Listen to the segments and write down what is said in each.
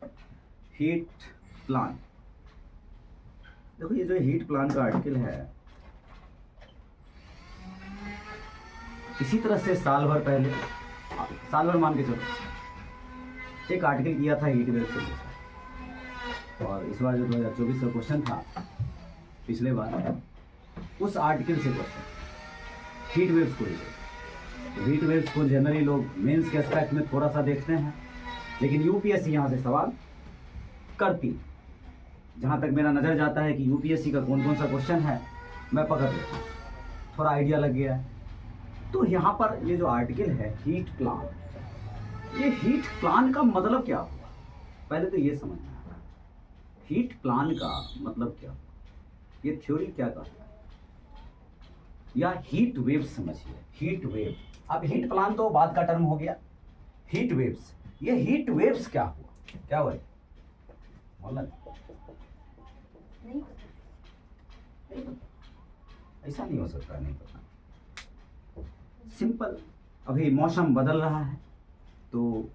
Heat plan. देखो ये जो हीट प्लान का आर्टिकल है, इसी तरह से साल भर पहले, साल भर मान के चलो, एक आर्टिकल किया था हीट वेव से, और इस बार जो 2024 का क्वेश्चन था, पिछले बार उस आर्टिकल से क्वेश्चन हीट वेव्स को लेकर। हीट वेव्स को जनरली लोग मेंस के एस्पेक्ट में थोड़ा सा देखते हैं, लेकिन यूपीएससी यहाँ से सवाल करती। जहाँ तक मेरा नज़र जाता है कि यूपीएससी का कौन कौन सा क्वेश्चन है मैं पकड़ लेता हूँ, थोड़ा आइडिया लग गया है। तो यहाँ पर ये जो आर्टिकल है हीट प्लान, ये हीट प्लान का मतलब क्या हुआ, पहले तो ये समझना है हीट प्लान का मतलब क्या हुआ, ये थ्योरी क्या कहता है, या हीट वेव समझिए। हीट वेव, अब हीट प्लान तो बाद का टर्म हो गया, हीट वेव्स, ये हीट वेव्स क्या हुआ, क्या हुआ बोलना नहीं पता, ऐसा नहीं हो सकता नहीं पता। सिंपल, अभी मौसम बदल रहा है तो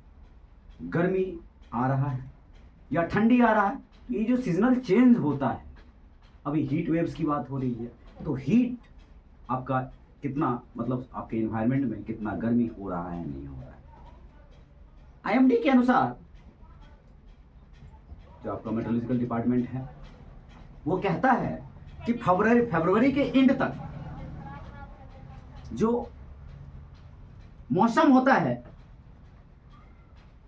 गर्मी आ रहा है या ठंडी आ रहा है, ये जो सीजनल चेंज होता है, अभी हीट वेव्स की बात हो रही है, तो हीट आपका कितना, मतलब आपके एनवायरनमेंट में कितना गर्मी हो रहा है नहीं हो रहा है। आईएमडी के अनुसार, जो आपका मेट्रोलॉजिकल डिपार्टमेंट है, वो कहता है कि फरवरी के एंड तक जो मौसम होता है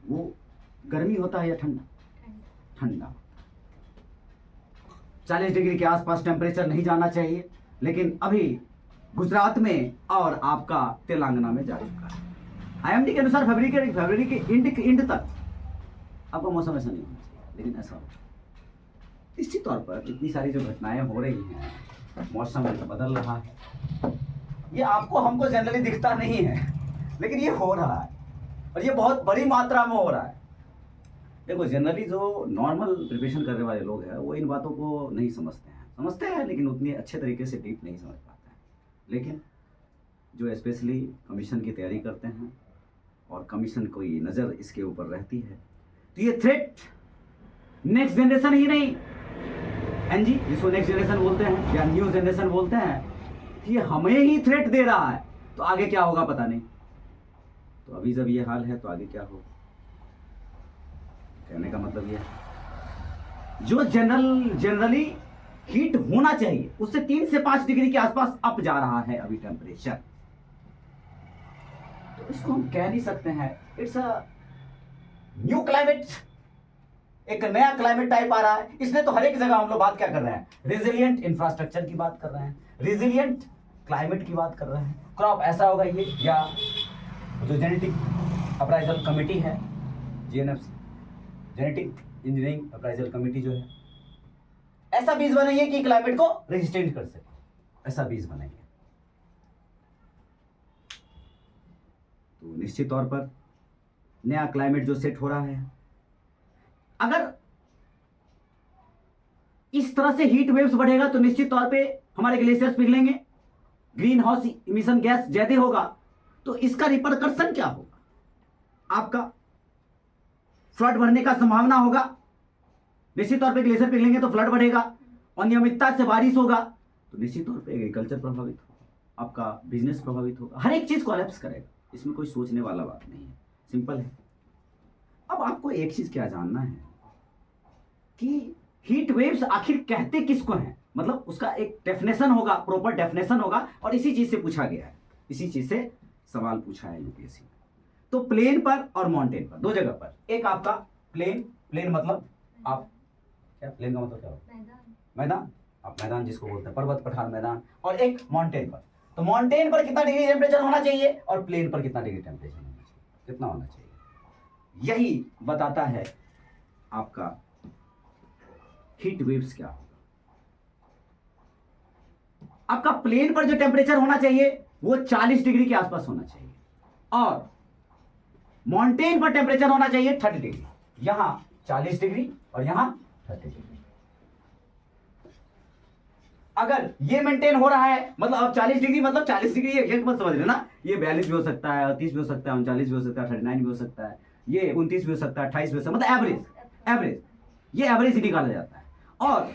वो गर्मी होता है या ठंडा, ठंडा। 40 डिग्री के आसपास टेम्परेचर नहीं जाना चाहिए, लेकिन अभी गुजरात में और आपका तेलंगाना में जा चुका है। आईएमडी के अनुसार फरवरी के एंड तक आपका मौसम ऐसा नहीं होना चाहिए, लेकिन ऐसा होता है। निश्चित तौर पर इतनी सारी जो घटनाएं हो रही हैं, मौसम बदल रहा है, ये आपको हमको जनरली दिखता नहीं है, लेकिन ये हो रहा है और ये बहुत बड़ी मात्रा में हो रहा है। देखो जनरली जो नॉर्मल प्रिपरेशन करने वाले लोग हैं वो इन बातों को नहीं समझते हैं, लेकिन उतनी अच्छे तरीके से डीप नहीं समझ पाते हैं। लेकिन जो स्पेशली कमीशन की तैयारी करते हैं और कमीशन कोई नज़र इसके ऊपर रहती है, तो ये थ्रेट नेक्स्ट जनरेशन ही नहीं, एनजी जिसको नेक्स्ट जनरेशन बोलते हैं या न्यू जनरेशन बोलते हैं, कि हमें ही थ्रेट दे रहा है, तो आगे क्या होगा पता नहीं। तो अभी जब ये हाल है तो आगे क्या होगा, कहने का मतलब ये है जो जनरली हीट होना चाहिए उससे 3 से 5 डिग्री के आसपास अप जा रहा है अभी टेम्परेचर, तो इसको हम कह नहीं सकते हैं इट्स अ न्यू क्लाइमेट, एक नया क्लाइमेट टाइप आ रहा है। इसलिए तो हर एक जगह हम लोग बात क्या कर रहे हैं, रेजिलिएंट इंफ्रास्ट्रक्चर की बात कर रहे हैं, रेजिलिएंट क्लाइमेट की बात कर रहे हैं, क्रॉप ऐसा होगा ये, या जो जेनेटिक अप्राइजल कमेटी है, GNFC, genetic engineering appraisal committee जो है, ऐसा बीज बनाइए कि क्लाइमेट को रेजिस्टेंट कर सके, ऐसा बीज बनाइए। तो निश्चित तौर पर नया क्लाइमेट जो सेट हो रहा है, अगर इस तरह से हीट वेव्स बढ़ेगा तो निश्चित तौर पे हमारे ग्लेशियर्स पिघलेंगे, ग्रीन हाउस इमिशन गैस ज्यादा होगा, तो इसका रिपरकर्शन क्या होगा, आपका फ्लड बढ़ने का संभावना होगा। निश्चित तौर पे ग्लेशियर पिघलेंगे तो फ्लड बढ़ेगा, अनियमितता से बारिश होगा तो निश्चित तौर पे एग्रीकल्चर प्रभावित होगा, आपका बिजनेस प्रभावित होगा, हर एक चीज कोलैप्स करेगा। इसमें कोई सोचने वाला बात नहीं है, सिंपल है। अब आपको एक चीज क्या जानना है कि हीट वेव्स आखिर कहते किसको हैं, मतलब उसका एक डेफिनेशन होगा, प्रॉपर डेफिनेशन होगा, और इसी चीज से पूछा गया है, इसी चीज से सवाल पूछा है यूपीएससी में। तो प्लेन पर और माउंटेन पर, दो जगह पर, एक आपका प्लेन मतलब आप क्या, प्लेन का मतलब क्या होगा, मैदान, आप मैदान जिसको बोलते हैं, पर्वत पठार मैदान, और एक माउंटेन पर। तो माउंटेन पर कितना डिग्री टेम्परेचर होना चाहिए और प्लेन पर कितना डिग्री टेम्परेचर होना चाहिए, कितना होना चाहिए, यही बताता है आपका हीट वेव्स क्या होगा। आपका प्लेन पर जो टेम्परेचर होना चाहिए वो 40 डिग्री के आसपास होना चाहिए, और माउंटेन पर टेम्परेचर होना चाहिए 30 डिग्री, यहां 40 डिग्री और यहां 30 डिग्री। अगर ये मेंटेन हो रहा है, मतलब अब 40 डिग्री मतलब 40 डिग्री एग्जैक्ट मत समझ लेना, ये 42 भी हो सकता है, 30 भी हो सकता है, 39 भी हो सकता है, 39 भी हो सकता है, ये 29 भी हो सकता है, 28 भी हो सकता है, मतलब एवरेज, ये एवरेज ही निकाला जाता है। और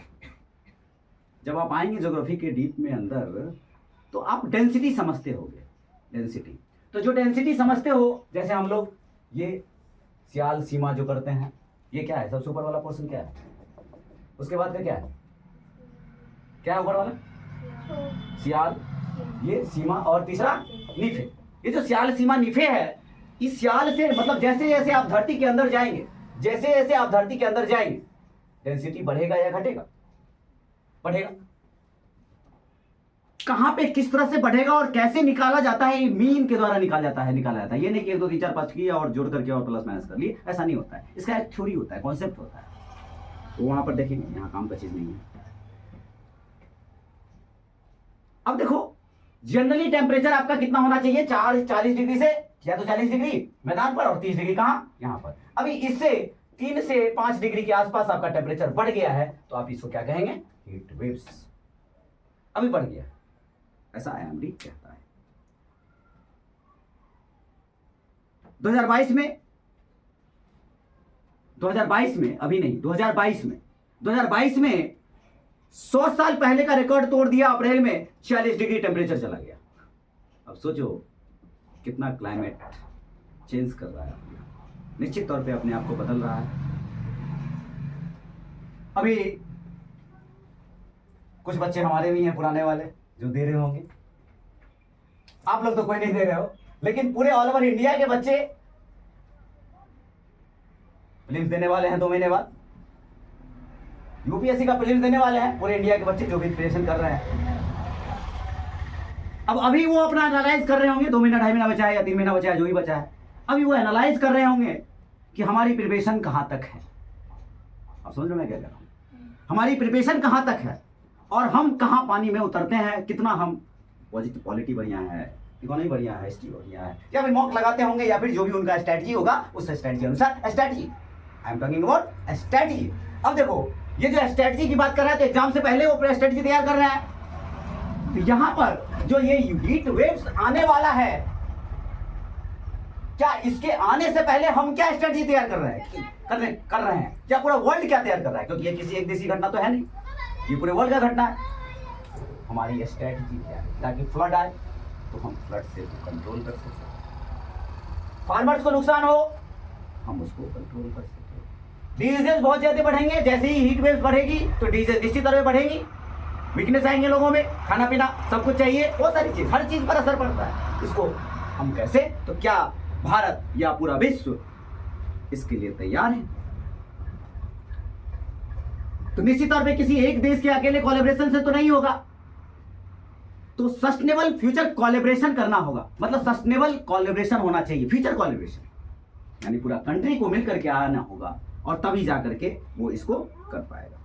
जब आप आएंगे ज्योग्राफी के डीप में अंदर तो आप डेंसिटी समझते होगे, डेंसिटी। तो जो डेंसिटी समझते हो, जैसे हम लोग ये सियाल सीमा जो करते हैं, ये क्या है, सबसे ऊपर वाला पोर्शन क्या है, उसके बाद का क्या है, क्या है ऊपर वाला, सियाल, ये सीमा, और तीसरा निफे। ये जो सियाल सीमा निफे है, इस सियाल से मतलब जैसे जैसे आप धरती के अंदर जाएंगे, जैसे जैसे आप धरती के अंदर जाएंगे, डेंसिटी बढ़ेगा या घटेगा, बढ़ेगा। कहां पे किस तरह से बढ़ेगा और कैसे निकाला जाता है, मीन के द्वारा निकाला जाता है। ये नहीं कि 1 2 3 4 5 किया और जोड़ करके और प्लस माइनस कर लिए, ऐसा नहीं होता है। इसका एक थ्योरी होता है, कॉन्सेप्ट होता है, तो वहां पर देखेंगे, यहां काम का चीज नहीं है। अब देखो जनरली टेम्परेचर आपका कितना होना चाहिए, 40 डिग्री से या तो 40 डिग्री मैदान पर और 30 डिग्री कहां, यहां पर। अभी इससे 3 से 5 डिग्री के आसपास आपका टेम्परेचर बढ़ गया है, तो आप इसको क्या कहेंगे, हीट वेव्स। अभी बढ़ गया, ऐसा आयामरी कहता है। 2022 में अभी नहीं, 2022 में 100 साल पहले का रिकॉर्ड तोड़ दिया। अप्रैल में 40 डिग्री टेम्परेचर चला गया। अब सोचो कितना क्लाइमेट चेंज कर रहा है, निश्चित तौर पे अपने आप को बदल रहा है। अभी कुछ बच्चे हमारे भी हैं पुराने वाले जो दे रहे होंगे, आप लोग तो कोई नहीं दे रहे हो, लेकिन पूरे ऑल ओवर इंडिया के बच्चे प्रीलिम्स देने वाले हैं 2 महीने बाद। यूपीएससी का प्रीलिम्स देने वाले हैं पूरे इंडिया के बच्चे जो भी प्रिपरेशन कर रहे हैं। अब अभी वो अपना एनालाइज कर रहे होंगे, 2 महीना 2.5 महीना बचा है या 3 महीना बचा है, जो भी बचा है, अभी वो एनालाइज कर रहे होंगे कि हमारी प्रिपरेशन कहां तक है। आप समझ रहे मैं क्या कह रहा हूं, हमारी प्रिपरेशन कहां तक है और हम कहां पानी में उतरते हैं, कितना हम पॉलिटी बढ़िया है, इकोनॉमी बढ़िया है, हिस्ट्री बढ़िया है, या फिर मॉक लगाते होंगे, या फिर जो भी उनका स्ट्रेटजी होगा उस स्ट्रेटजी अनुसार। Strategy, I am talking about strategy. अब देखो ये जो स्ट्रेटजी की बात कर रहा है, तो एग्जाम से पहले वो स्ट्रेटजी तैयार कर रहे हैं। तो यहां पर जो ये हीट वेव्स आने वाला है, क्या इसके आने से पहले हम क्या स्ट्रेटजी तैयार कर रहे हैं, क्या पूरा वर्ल्ड क्या तैयार कर रहा है, क्योंकि ये किसी एक देश की घटना तो है नहीं, ये पूरे वर्ल्ड का घटना है। हमारी स्ट्रेटजी क्या है, ताकि फ्लड आए तो हम फ्लड से कंट्रोल कर सकें, फार्मर्स को नुकसान हो हम उसको कंट्रोल कर सकें। डिजीजेस बहुत ज्यादा बढ़ेंगे, जैसे ही हीट वेव्स बढ़ेगी तो डिजीज निश्चित तौर पे बढ़ेगी, वीकनेस आएंगे लोगों में, खाना पीना सब कुछ चाहिए, बहुत सारी चीज, हर चीज पर असर पड़ता है। इसको हम कैसे, तो क्या भारत या पूरा विश्व इसके लिए तैयार है? तो निश्चित तौर पे किसी एक देश के अकेले कोलैबोरेशन से तो नहीं होगा, तो सस्टेनेबल फ्यूचर कोलैबोरेशन करना होगा। मतलब सस्टेनेबल कोलैबोरेशन होना चाहिए, फ्यूचर कोलैबोरेशन, यानी पूरा कंट्री को मिलकर के आना होगा, और तभी जाकर के वो इसको कर पाएगा।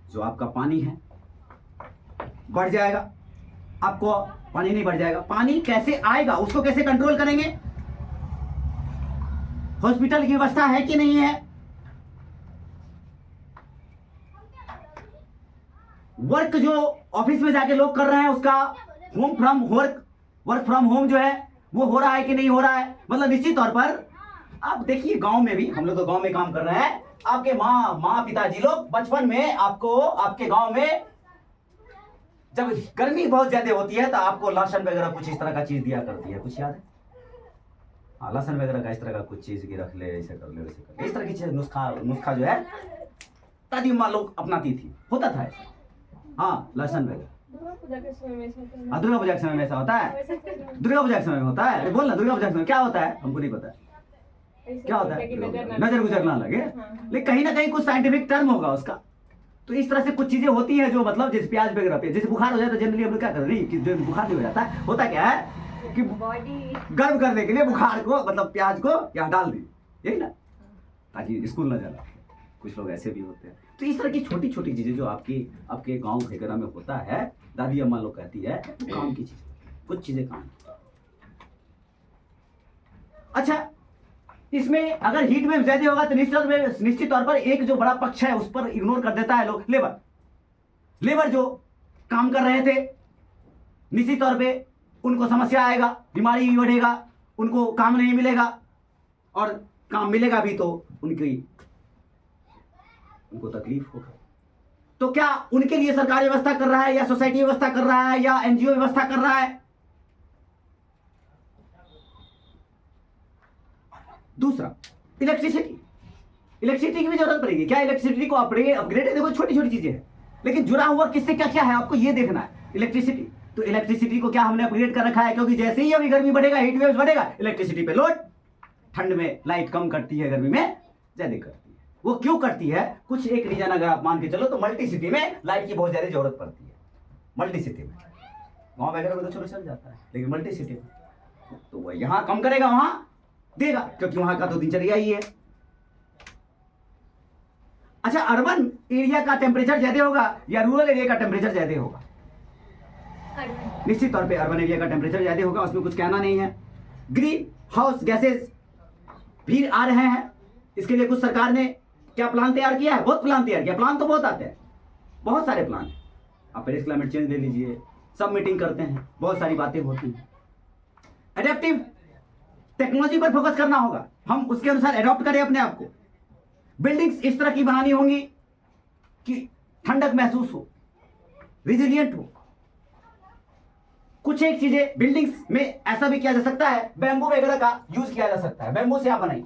जो आपका पानी है बढ़ जाएगा, आपको पानी नहीं बढ़ जाएगा। पानी कैसे आएगा, उसको कैसे कंट्रोल करेंगे? हॉस्पिटल की व्यवस्था है कि नहीं है? वर्क जो ऑफिस में जाके लोग कर रहे हैं, उसका वर्क फ्रॉम होम जो है वो हो रहा है कि नहीं हो रहा है? मतलब निश्चित तौर पर आप देखिए, गांव में भी, हम लोग तो गांव में काम कर रहे हैं, आपके माँ पिताजी लोग बचपन में आपको, आपके गांव में जब गर्मी बहुत ज्यादा होती है तो आपको लहसुन वगैरह कुछ इस तरह का चीज दिया करती है, कुछ याद है? हाँ, लहसुन वगैरह का इस तरह का कुछ चीज की रख ले, ऐसे कर ले, वैसे कर ले, इस तरह की चीज, नुस्खा जो है दादी माँ लोग अपनाती थी, होता था ऐसा। हाँ, लहसुन वगैरह दुर्गा पूजा के समय में ऐसा होता है, दुर्गा पूजा के समय में होता है। अरे बोल ना, दुर्गा पूजा के समय क्या होता है? हमको नहीं पता क्या होता है, नजर गुजर ना लगे, लेकिन कहीं ना कहीं कुछ साइंटिफिक टर्म होगा उसका। तो इस तरह से कुछ चीजें होती है जो मतलब जैसे प्याज वगैरह पे, जैसे बुखार हो जाता है जनरली हम लोग क्या कर रही है कि जो बुखार नहीं हो जाता है, होता क्या है कि बॉडी गर्म करने के लिए बुखार को मतलब प्याज को यहाँ डाल दी, यही ना, ताकि स्कूल ना जाना। कुछ लोग ऐसे भी होते हैं। तो इस तरह की छोटी छोटी चीजें जो आपके गांव वगैरह में होता है, दादी अम्मा लोग कहती है, तो काम की चीजें, कुछ चीजें काम। अच्छा, इसमें अगर हीट वेव ज्यादा होगा तो निश्चित तौर पर एक जो बड़ा पक्ष है उस पर इग्नोर कर देता है लोग, लेबर जो काम कर रहे थे, निश्चित तौर पे उनको समस्या आएगा, बीमारी भी बढ़ेगा, उनको काम नहीं मिलेगा, और काम मिलेगा भी तो उनको तकलीफ होगा। तो क्या उनके लिए सरकार व्यवस्था कर रहा है, या सोसाइटी व्यवस्था कर रहा है, या एनजीओ व्यवस्था कर रहा है? दूसरा, इलेक्ट्रिसिटी की भी जरूरत पड़ेगी। क्या इलेक्ट्रिसिटी को अपग्रेड है? देखो छोटी छोटी चीजें हैं, लेकिन जुड़ा हुआ किससे क्या क्या है आपको ये देखना है। इलेक्ट्रिसिटी, तो इलेक्ट्रिसिटी को क्या हमने अपग्रेड कर रखा है? क्योंकि जैसे ही अभी गर्मी बढ़ेगा, हीट वेव्स बढ़ेगा, इलेक्ट्रिसिटी पे लोड, ठंड में लाइट कम करती है, गर्मी में ज्यादा करती है। वो क्यों करती है? कुछ एक रीजन अगर आप मान के चलो तो मल्टी सिटी में लाइट की बहुत ज्यादा जरूरत पड़ती है। मल्टी सिटी में, गाँव वगैरह में तो चलो चल जाता है, लेकिन मल्टी सिटी में तो वह यहां कम करेगा, वहां देगा, क्योंकि वहां का तो दिनचर्या ही है। अच्छा, अर्बन एरिया का टेम्परेचर ज्यादा होगा या रूरल एरिया का टेम्परेचर ज्यादा होगा? निश्चित तौर पे अर्बन एरिया का टेम्परेचर ज्यादा होगा, उसमें कुछ कहना नहीं है। ग्रीन हाउस गैसेस भी आ रहे हैं, इसके लिए कुछ सरकार ने क्या प्लान तैयार किया है? बहुत प्लान तैयार किया। प्लान तो बहुत आते हैं, बहुत सारे प्लान हैं। आप पेरिस क्लाइमेट चेंज ले लीजिए, सब मीटिंग करते हैं, बहुत सारी बातें होती हैं। एडेप्टिव टेक्नोलॉजी पर फोकस करना होगा, हम उसके अनुसार एडॉप्ट करें अपने आप को। बिल्डिंग्स इस तरह की बनानी होंगी कि ठंडक महसूस हो, रिजिलियंट हो। कुछ एक चीजें बिल्डिंग्स में ऐसा भी किया जा सकता है, बैम्बू वगैरह का यूज किया जा सकता है। बैम्बू से आप बनाइए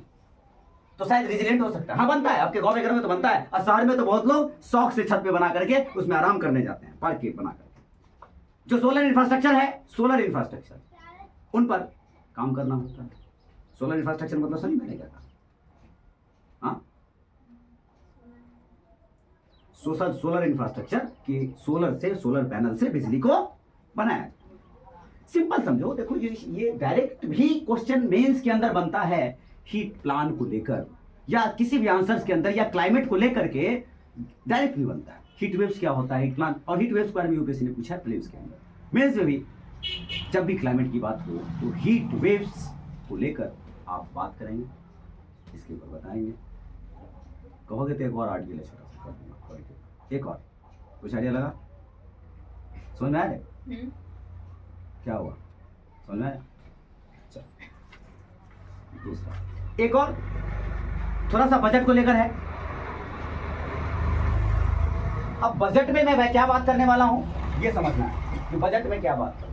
तो शायद रिजिलियंट हो सकता है। हाँ, बनता है, आपके गांव वगैरह में तो बनता है, और शहर में तो बहुत लोग शौक से छत पे बना करके उसमें आराम करने जाते हैं, पार्क बना करके। जो सोलर इंफ्रास्ट्रक्चर है, सोलर इंफ्रास्ट्रक्चर, उन पर काम करना होता है। सोलर इंफ्रास्ट्रक्चर मतलब सही मैंने क्या कहा? हाँ, सोलर इंफ्रास्ट्रक्चर कि सोलर से, सोलर पैनल से बिजली को बनाया। सिंपल समझो, देखो ये डायरेक्ट भी क्वेश्चन मेंस के अंदर बनता है, हीट प्लान को लेकर या किसी भी आंसर्स के अंदर या क्लाइमेट को लेकर के डायरेक्ट भी बनता है। हीट वेव्स क्या होता है, हीट प्लान, और हीट वेव्स के बारे में यूपीएससी ने पूछा है प्रीलिम्स के अंदर। मेंस में भी जब भी क्लाइमेट की बात हो तो हीट वेव्स को लेकर आप बात करेंगे, इसके ऊपर बताएंगे। कहोगे तो एक और आर्टिकल है छोटा सा कर दूंगा, एक और कुछ आइडिया लगा? समझ में आया? क्या हुआ, समझ में आया? चल, दूसरा एक और थोड़ा सा बजट को लेकर है। अब बजट में मैं क्या बात करने वाला हूं ये समझना है कि बजट में क्या बात करूं।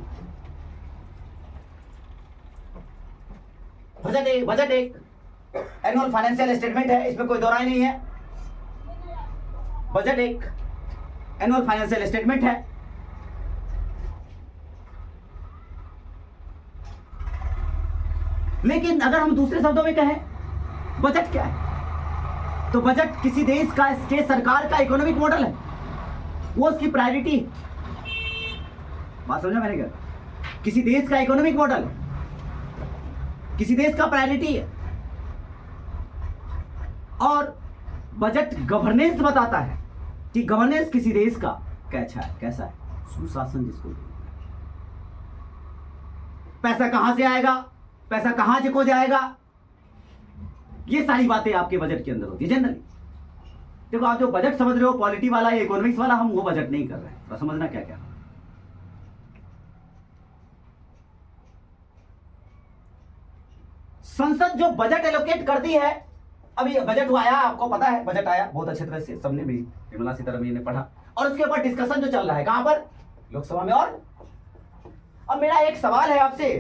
बजट एक एनुअल फाइनेंशियल स्टेटमेंट है, इसमें कोई दो राय नहीं है। बजट एक एनुअल फाइनेंशियल स्टेटमेंट है। लेकिन अगर हम दूसरे शब्दों में कहें बजट क्या है, तो बजट किसी देश का, के सरकार का इकोनॉमिक मॉडल है, वो उसकी प्रायोरिटी। बात समझा मैंने क्या? किसी देश का इकोनॉमिक मॉडल, किसी देश का प्रायोरिटी है। और बजट गवर्नेंस बताता है कि गवर्नेंस किसी देश का कैसा है, सुशासन जिसको। पैसा कहां से आएगा, पैसा कहां को जाएगा, ये सारी बातें आपके बजट के अंदर होती है जनरली। देखो, आप जो बजट समझ रहे हो पॉलिटी वाला या इकोनॉमिक्स वाला, हम वो बजट नहीं कर रहे हैं, तो समझना क्या क्या। संसद जो बजट एलोकेट करती है, अभी बजट आया, आपको पता है बजट आया बहुत अच्छे तरह से, सबने भी, निर्मला सीतारमण ने पढ़ा, और उसके ऊपर डिस्कशन जो चल रहा है कहां पर, लोकसभा में। और अब मेरा एक सवाल है आपसे,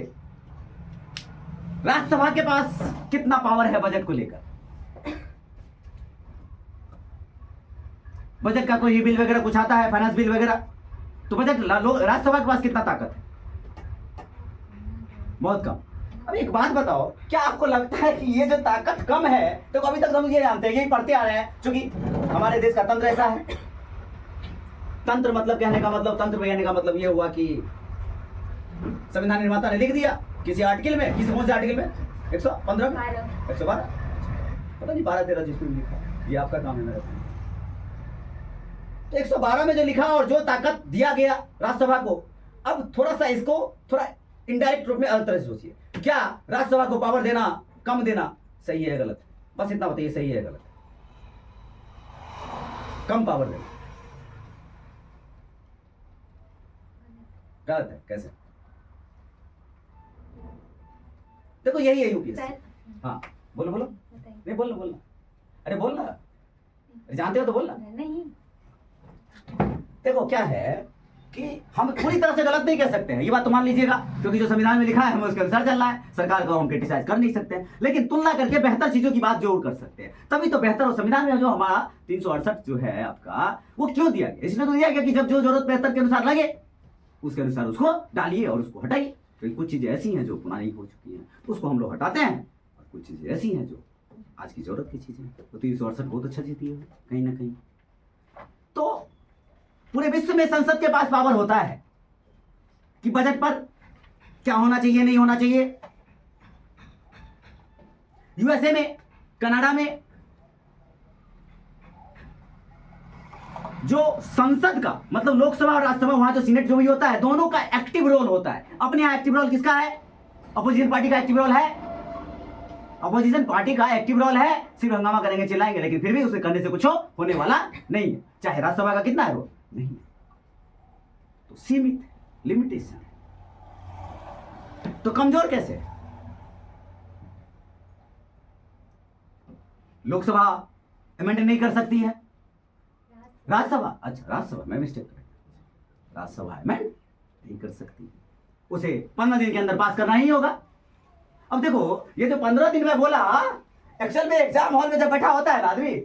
राज्यसभा के पास कितना पावर है बजट को लेकर? बजट का कोई बिल वगैरह कुछ आता है, फाइनेंस बिल वगैरह, तो बजट राज्यसभा के पास कितना ताकत है? बहुत कम। अब एक बात बताओ, क्या आपको लगता है कि ये जो ताकत कम है, तो अभी तक हम ये जानते हैं, यही पढ़ते आ रहे हैं, क्योंकि हमारे देश का तंत्र ऐसा है। तंत्र मतलब कहने का मतलब, तंत्र में कहने का मतलब ये हुआ कि संविधान निर्माता ने लिख दिया किसी आर्टिकल में, किसी कौन से आर्टिकल में, 115 में, 112, पता नहीं 12-13 जिसमें लिखा, ये आपका काम है मेरा। तो 112 में जो लिखा और जो ताकत दिया गया राज्यसभा को, अब थोड़ा सा इसको थोड़ा इनडायरेक्ट रूप में अलग तरह से सोचिए, क्या राज्यसभा को पावर देना, कम देना सही है गलत? बस इतना बताइए, सही है गलत? कम पावर देना गलत है, कैसे? देखो यही है यूपीएससी। हाँ बोलो बोलो, नहीं बोलना बोलना, अरे बोलना, जानते हो तो बोलना। नहीं देखो क्या है कि हम पूरी तरह से गलत नहीं कह सकते हैं, ये बात तो मान लीजिएगा, क्योंकि जो संविधान में लिखा है हम उसके अनुसार चल रहा है, सरकार को हम क्रिटिसाइज कर नहीं सकते हैं, लेकिन तुलना करके बेहतर चीजों की बात जरूर कर सकते हैं, तभी तो बेहतर हो। संविधान में जो हमारा 368 जो है आपका, वो क्यों दिया गया? इसलिए तो दिया गया कि जब जो जरूरत बेहतर के अनुसार लगे उसके अनुसार उसको डालिए और उसको हटाइए। क्योंकि कुछ चीजें ऐसी हैं जो पुरानी हो चुकी हैं तो उसको हम लोग हटाते हैं, और कुछ चीजें ऐसी हैं जो आज की जरूरत की चीजें। तो 368 बहुत अच्छा जीती है कहीं ना कहीं। तो पूरे विश्व में संसद के पास पावर होता है कि बजट पर क्या होना चाहिए नहीं होना चाहिए। यूएसए में, कनाडा में जो संसद का मतलब लोकसभा और राज्यसभा, वहां जो सीनेट जो भी होता है, दोनों का एक्टिव रोल होता है। अपने यहां एक्टिव रोल किसका है? अपोजिशन पार्टी का एक्टिव रोल है। अपोजिशन पार्टी का एक्टिव रोल है, सिर्फ हंगामा करेंगे चिल्लाएंगे, लेकिन फिर भी उसे करने से कुछ होने वाला नहीं है। चाहे राज्यसभा का कितना है रोल, नहीं, तो सीमित, लिमिटेशन। तो कमजोर कैसे? लोकसभा अमेंड नहीं कर सकती है, राज्यसभा, अच्छा राज्यसभा, मैं मिस्टेक कर, राज्यसभा अमेंड नहीं कर सकती, उसे 15 दिन के अंदर पास करना ही होगा। अब देखो ये जो 15 दिन में बोला, एक्चुअल में एग्जाम हॉल में जब बैठा होता है ना आदमी,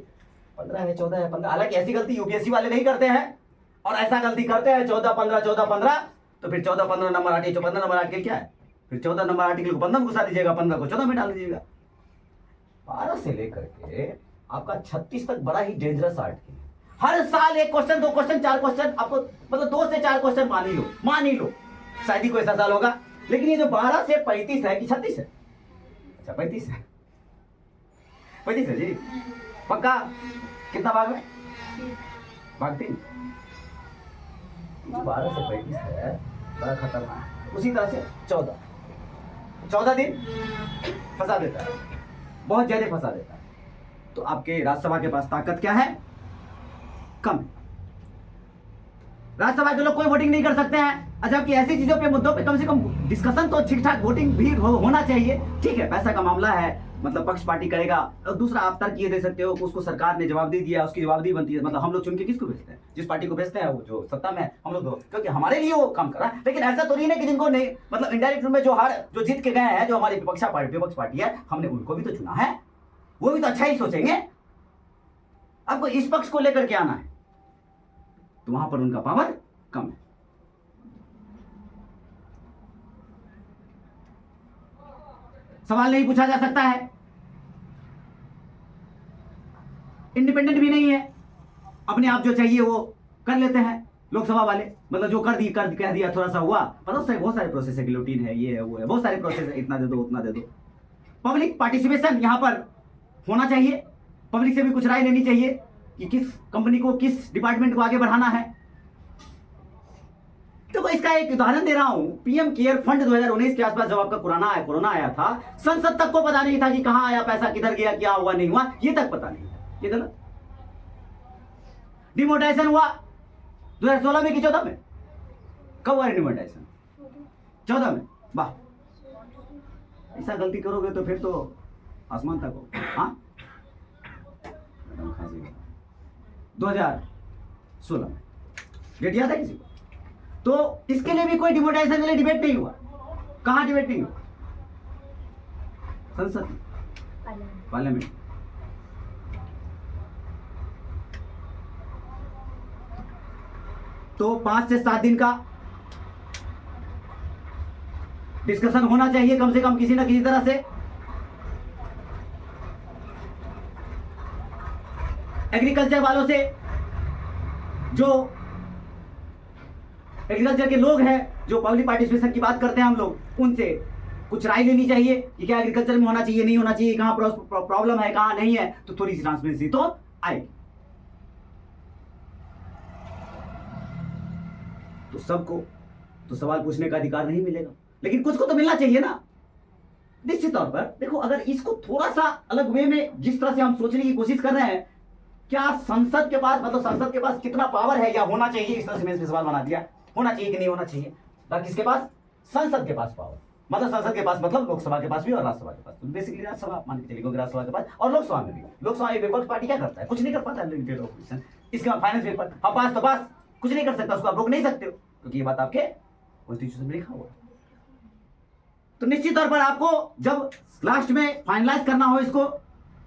15 है 14 है 15, हालांकि ऐसी गलती यूपीएससी वाले नहीं करते हैं, और ऐसा गलती करते हैं 14 15 14 15, तो फिर 14 15 नंबर आर्टिकल, 15 नंबर आर्टिकल क्या है, फिर 14 नंबर आर्टिकल को 15 में घुसा दीजिएगा, 15 को 14 में डाल दीजिएगा। 12 से लेकर के आपका 36 तक बड़ा ही डेंजरस आर्टिकल है। हर साल एक क्वेश्चन, 2 क्वेश्चन, 4 क्वेश्चन, आपको मतलब 2 से 4 क्वेश्चन मान ही लो, शायद ही कोई ऐसा साल होगा। लेकिन ये जो 12 से 35 है कि 36 है, अच्छा 35 है, 35 है जी पक्का। कितना भाग में? भाग 3। 12 से 35 है, बड़ा खतरनाक। उसी तरह से 14 दिन फंसा देता है, बहुत ज्यादा फंसा देता है। तो आपके राज्यसभा के पास ताकत क्या है? कम। राज्यसभा के लोग कोई वोटिंग नहीं कर सकते हैं, जबकि ऐसी चीजों पे, मुद्दों पे कम से कम डिस्कशन तो ठीक ठाक, वोटिंग भी होना चाहिए। ठीक है, पैसा का मामला है, मतलब पक्ष पार्टी करेगा। और दूसरा आप तर्क ये दे सकते हो कि उसको सरकार ने जवाबदेही दिया, उसकी जवाबदेही बनती है, मतलब हम लोग चुन के किसको भेजते हैं? जिस पार्टी को भेजते हैं वो जो सत्ता में है, हम लोग, क्योंकि हमारे लिए वो काम कर रहा है। लेकिन ऐसा तो नहीं है कि जिनको नहीं, मतलब इनडायरेक्ट रूप में जो जीत के गए हैं, जो हमारी विपक्ष पार्टी है, हमने उनको भी तो चुना है, वो भी तो अच्छा ही सोचेंगे। आपको इस पक्ष को लेकर के आना है, तो वहां पर उनका पावर कम है। सवाल नहीं पूछा जा सकता है, इंडिपेंडेंट भी नहीं है, अपने आप जो चाहिए वो कर लेते हैं लोकसभा वाले, मतलब जो कह दिया थोड़ा सा हुआ, पता बहुत सारे प्रोसेस है, गिलोटिन है, ये है वो है, बहुत सारे प्रोसेस है, इतना दे दो उतना दे दो। पब्लिक पार्टिसिपेशन यहां पर होना चाहिए, पब्लिक से भी कुछ राय लेनी चाहिए कि किस कंपनी को, किस डिपार्टमेंट को आगे बढ़ाना है। तो इसका एक उदाहरण दे रहा हूं, पीएम केयर फंड 2019 के आसपास जब आपका कोरोना आया था, संसद तक को पता नहीं था कि कहां आया पैसा, किधर गया, क्या हुआ नहीं हुआ, ये तक पता नहीं था। ये गलत। डिमोनेटाइजेशन हुआ 2016 में कि 14 में? कब हुआ डिमोनेटाइजेशन? 14 में। वाह, ऐसा गलती करोगे तो फिर तो आसमान तक हो। हाँ 2016 में, डेट याद है किसी को? तो इसके लिए भी कोई डिमोनेटाइजेशन के लिए डिबेट नहीं हुआ। कहां डिबेट नहीं हुआ? संसद, पार्लियामेंट। तो 5 से 7 दिन का डिस्कशन होना चाहिए कम से कम किसी ना किसी तरह से। एग्रीकल्चर वालों से, जो एग्रीकल्चर के लोग हैं, जो पब्लिक पार्टिसिपेशन की बात करते हैं हम लोग, उनसे कुछ राय लेनी चाहिए कि क्या एग्रीकल्चर में होना चाहिए, नहीं होना चाहिए, कहां प्रॉब्लम है, कहां नहीं है, तो थोड़ी सी ट्रांसपेरेंसी तो आएगी। तो सबको तो सवाल पूछने का अधिकार नहीं मिलेगा, लेकिन कुछ को तो मिलना चाहिए ना। निश्चित तौर पर देखो, अगर इसको थोड़ा सा अलग वे में, जिस तरह से हम सोचने की कोशिश कर रहे हैं, क्या संसद के पास, मतलब संसद के पास कितना पावर है या होना चाहिए, इस तरह से मैंने सवाल बना दिया, होना चाहिए कि नहीं होना चाहिए, बाकी इसके पास, संसद के पास पावर, मतलब संसद के पास मतलब लोकसभा के पास भी और राज्यसभा के पास, तो बेसिकली राज्यसभा मान के चलिए, क्योंकि राज्यसभा के पास और लोकसभा में भी, लोकसभा में विपक्ष पार्टी क्या करता है, कुछ नहीं कर पाता लिमिटेड ऑपोजिशन। इसके बाद फाइनेंस बिल पर हाँ पास तो पास, कुछ नहीं कर सकता, उसको आप रोक नहीं सकते हो, क्योंकि ये बात आपके कॉन्स्टिट्यूशन में लिखा हुआ है। तो निश्चित तौर पर आपको जब लास्ट में फाइनलाइज करना हो इसको,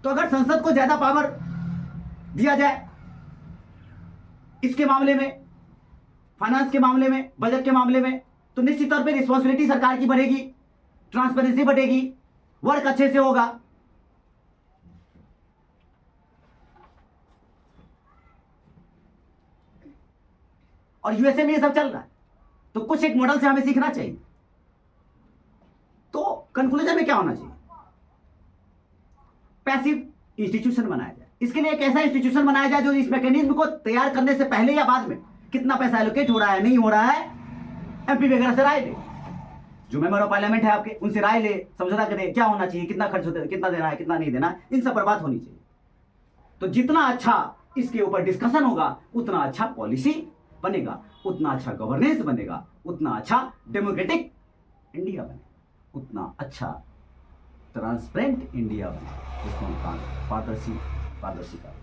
तो अगर संसद को ज्यादा पावर दिया जाए इसके मामले में, फाइनेंस के मामले में, बजट के मामले में, तो निश्चित तौर पे रिस्पॉन्सिबिलिटी सरकार की बढ़ेगी, ट्रांसपेरेंसी बढ़ेगी, वर्क अच्छे से होगा। और यूएसए में ये सब चल रहा है, तो कुछ एक मॉडल से हमें सीखना चाहिए। तो कंक्लूजन में क्या होना चाहिए, पैसिव इंस्टीट्यूशन बनाया जाए। इसके लिए एक ऐसा इंस्टीट्यूशन बनाया जाए जो इस मैकेनिज्म को तैयार करने से पहले या बाद में कितना पैसा एलोकेट हो रहा है, नहीं हो रहा है, एमपी वगैरह से राय ले, जो मेंबर ऑफ पार्लियामेंट है आपके, उनसे राय ले, समझौता करे, क्या होना चाहिए, कितना खर्च होता है, कितना देना है, कितना नहीं देना, इन सब पर बात होनी चाहिए। तो जितना अच्छा इसके ऊपर डिस्कशन होगा उतना अच्छा पॉलिसी बनेगा, उतना अच्छा गवर्नेंस बनेगा, उतना अच्छा डेमोक्रेटिक इंडिया बने, उतना अच्छा ट्रांसपेरेंट इंडिया बने, जिसको हम पारदर्शी का